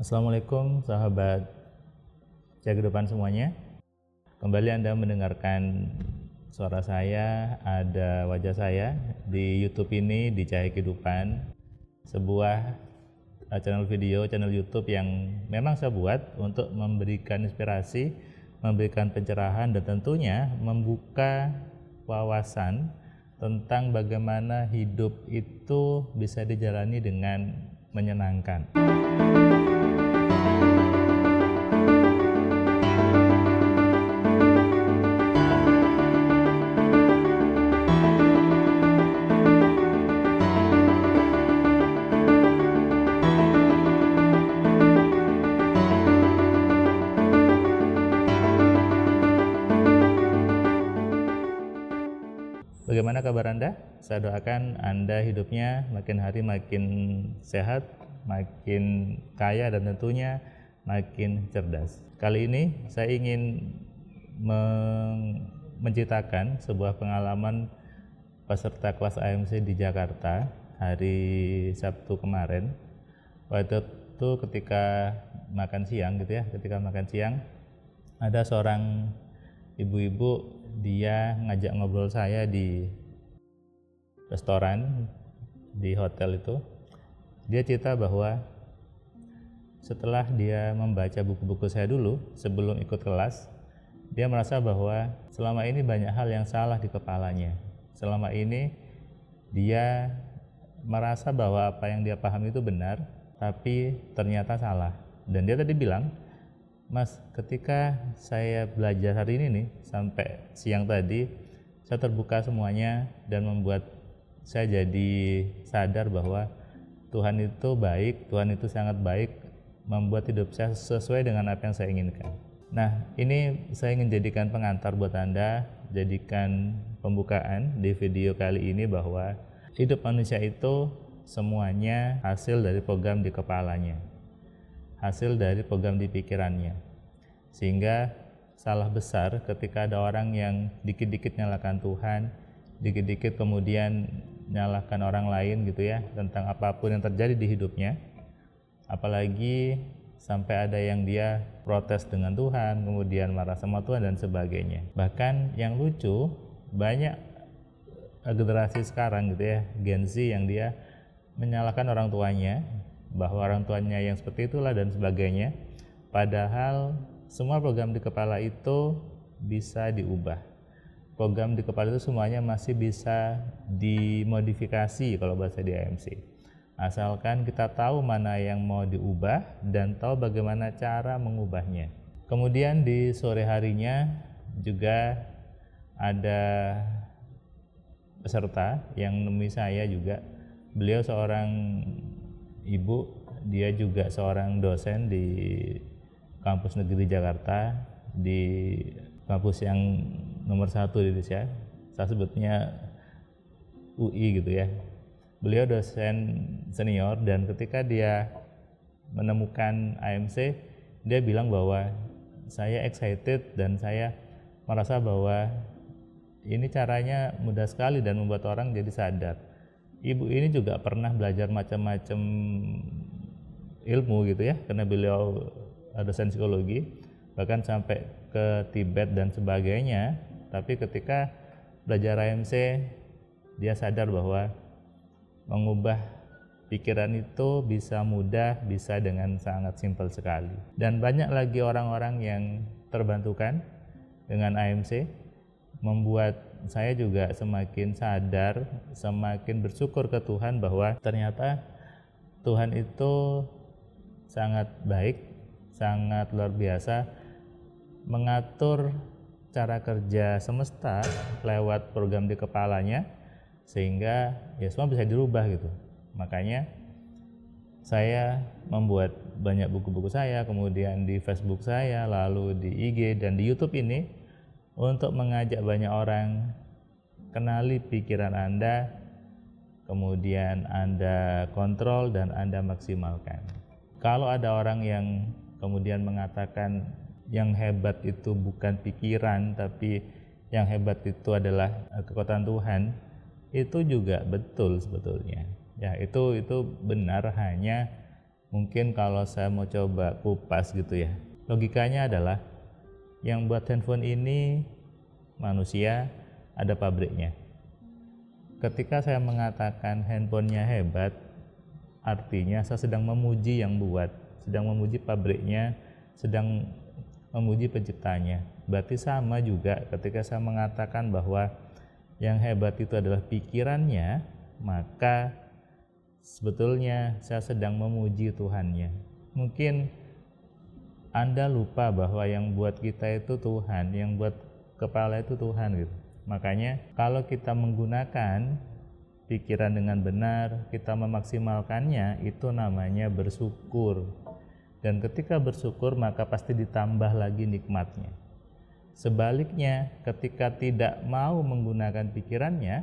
Assalamualaikum sahabat Jaga Depan semuanya. Kembali Anda mendengarkan suara saya, ada wajah saya di YouTube ini, di Cahaya Kehidupan, sebuah channel YouTube yang memang saya buat untuk memberikan inspirasi, memberikan pencerahan, dan tentunya membuka wawasan tentang bagaimana hidup itu bisa dijalani dengan menyenangkan. Bagaimana kabar Anda? Saya doakan Anda hidupnya makin hari makin sehat, makin kaya, dan tentunya makin cerdas. Kali ini saya ingin menceritakan sebuah pengalaman peserta kelas AMC di Jakarta hari Sabtu kemarin. Waktu itu ketika makan siang ada seorang ibu-ibu, dia ngajak ngobrol saya di restoran di hotel itu. Dia cerita bahwa setelah dia membaca buku-buku saya dulu sebelum ikut kelas, dia merasa bahwa selama ini banyak hal yang salah di kepalanya. Selama ini dia merasa bahwa apa yang dia paham itu benar, tapi ternyata salah. Dan dia tadi bilang, "Mas, ketika saya belajar hari ini nih sampai siang tadi, saya terbuka semuanya dan membuat saya jadi sadar bahwa Tuhan itu baik, Tuhan itu sangat baik, membuat hidup saya sesuai dengan apa yang saya inginkan." Nah, ini saya ingin jadikan pengantar buat Anda, jadikan pembukaan di video kali ini bahwa hidup manusia itu semuanya hasil dari program di kepalanya, hasil dari program di pikirannya. Sehingga salah besar ketika ada orang yang dikit-dikit nyalakan Tuhan, dikit-dikit kemudian nyalakan orang lain gitu ya, tentang apapun yang terjadi di hidupnya. Apalagi sampai ada yang dia protes dengan Tuhan, kemudian marah sama Tuhan dan sebagainya. Bahkan yang lucu, banyak generasi sekarang gitu ya, Gen Z, yang dia menyalahkan orang tuanya, bahwa orang tuanya yang seperti itulah dan sebagainya. Padahal semua program di kepala itu bisa diubah. Program di kepala itu semuanya masih bisa dimodifikasi kalau bahasa di AMC. Asalkan kita tahu mana yang mau diubah dan tahu bagaimana cara mengubahnya. Kemudian di sore harinya juga ada peserta yang nemui saya juga. Beliau seorang ibu, dia juga seorang dosen di kampus negeri Jakarta, di kampus yang nomor 1 di Indonesia. Saya sebutnya UI gitu ya. Beliau dosen senior, dan ketika dia menemukan AMC, dia bilang bahwa saya excited dan saya merasa bahwa ini caranya mudah sekali dan membuat orang jadi sadar. Ibu ini juga pernah belajar macam-macam ilmu gitu ya, karena beliau dosen psikologi, bahkan sampai ke Tibet dan sebagainya. Tapi ketika belajar AMC, dia sadar bahwa mengubah pikiran itu bisa mudah, bisa dengan sangat simpel sekali. Dan banyak lagi orang-orang yang terbantukan dengan AMC, membuat saya juga semakin sadar, semakin bersyukur ke Tuhan bahwa ternyata Tuhan itu sangat baik, sangat luar biasa, mengatur cara kerja semesta lewat program di kepalanya, sehingga ya semua bisa dirubah gitu. Makanya saya membuat banyak buku-buku saya, kemudian di Facebook saya, lalu di IG dan di YouTube ini, untuk mengajak banyak orang kenali pikiran Anda, kemudian Anda kontrol dan Anda maksimalkan. Kalau ada orang yang kemudian mengatakan yang hebat itu bukan pikiran, tapi yang hebat itu adalah kekuatan Tuhan, itu juga betul sebetulnya. Ya, itu benar, hanya Mungkin kalau saya mau coba kupas gitu ya, logikanya adalah yang buat handphone ini manusia, ada pabriknya. Ketika saya mengatakan handphonenya hebat, artinya saya sedang memuji yang buat, sedang memuji pabriknya, sedang memuji penciptanya. Berarti sama juga ketika saya mengatakan bahwa yang hebat itu adalah pikirannya, maka sebetulnya saya sedang memuji Tuhannya. Mungkin Anda lupa bahwa yang buat kita itu Tuhan, yang buat kepala itu Tuhan gitu. Makanya kalau kita menggunakan pikiran dengan benar, kita memaksimalkannya, itu namanya bersyukur. Dan ketika bersyukur maka pasti ditambah lagi nikmatnya. Sebaliknya, ketika tidak mau menggunakan pikirannya,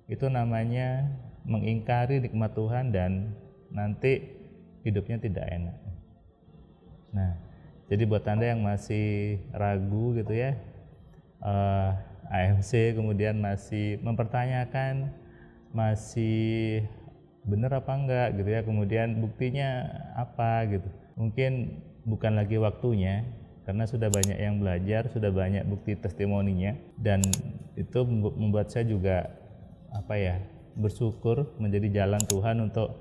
itu namanya mengingkari nikmat Tuhan dan nanti hidupnya tidak enak. Nah, jadi buat Anda yang masih ragu gitu ya, AMC kemudian masih mempertanyakan, masih benar apa enggak gitu ya, kemudian buktinya apa gitu. Mungkin bukan lagi waktunya, karena sudah banyak yang belajar, sudah banyak bukti testimoninya, dan itu membuat saya juga bersyukur menjadi jalan Tuhan untuk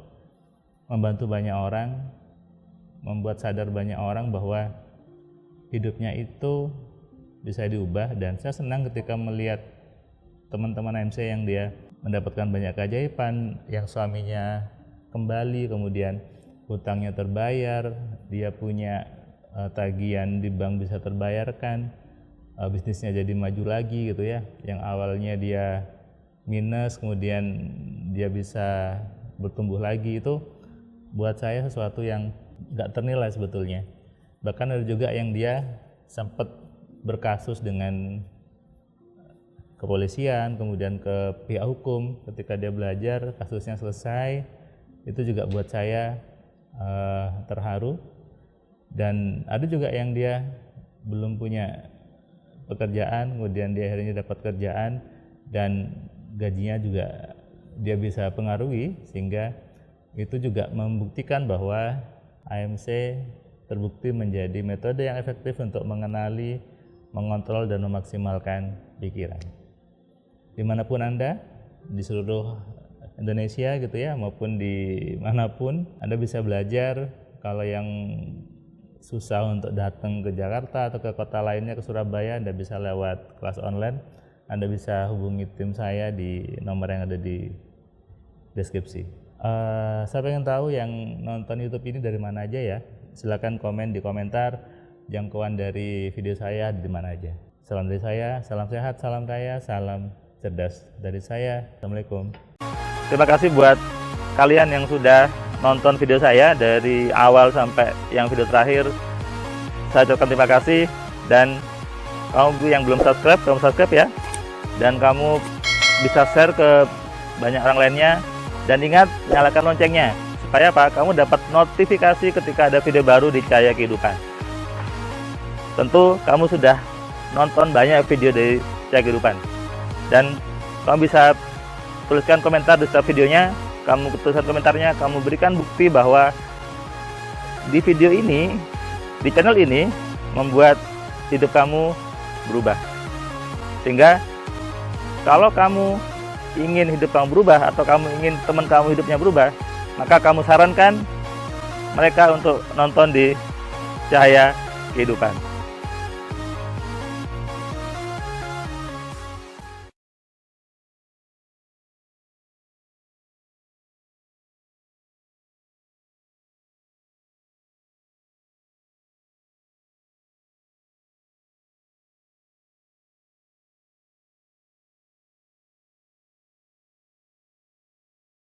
membantu banyak orang, membuat sadar banyak orang bahwa hidupnya itu bisa diubah. Dan saya senang ketika melihat teman-teman MC yang dia mendapatkan banyak keajaiban, yang suaminya kembali, kemudian hutangnya terbayar, dia punya tagihan di bank bisa terbayarkan, bisnisnya jadi maju lagi gitu ya. Yang awalnya dia minus, kemudian dia bisa bertumbuh lagi, itu buat saya sesuatu yang gak ternilai sebetulnya. Bahkan ada juga yang dia sempat berkasus dengan kepolisian, kemudian ke pihak hukum. Ketika dia belajar, kasusnya selesai, itu juga buat saya terharu. Dan ada juga yang dia belum punya pekerjaan, kemudian dia akhirnya dapat kerjaan dan gajinya juga dia bisa pengaruhi, sehingga itu juga membuktikan bahwa AMC terbukti menjadi metode yang efektif untuk mengenali, mengontrol, dan memaksimalkan pikiran. Dimanapun Anda, di seluruh Indonesia gitu ya, maupun di manapun, Anda bisa belajar. Kalau yang susah untuk datang ke Jakarta atau ke kota lainnya, ke Surabaya, Anda bisa lewat kelas online. Anda bisa hubungi tim saya di nomor yang ada di deskripsi. Saya pengen tahu yang nonton YouTube ini dari mana aja ya. Silakan komen di komentar jangkauan dari video saya di mana aja. Salam dari saya, salam sehat, salam kaya, salam cerdas dari saya. Assalamualaikum. Terima kasih buat kalian yang sudah nonton video saya dari awal sampai yang video terakhir. Saya ucapkan terima kasih, dan kamu yang belum subscribe, kamu subscribe ya, dan kamu bisa share ke banyak orang lainnya, dan ingat nyalakan loncengnya supaya apa? Kamu dapat notifikasi ketika ada video baru di Cahaya Kehidupan. Tentu kamu sudah nonton banyak video dari Cahaya Kehidupan, dan kamu bisa tuliskan komentar di setiap videonya. Kamu tuliskan komentarnya, kamu berikan bukti bahwa di video ini, di channel ini membuat hidup kamu berubah. Sehingga kalau kamu ingin hidup kamu berubah, atau kamu ingin teman kamu hidupnya berubah, maka kamu sarankan mereka untuk nonton di Cahaya Kehidupan.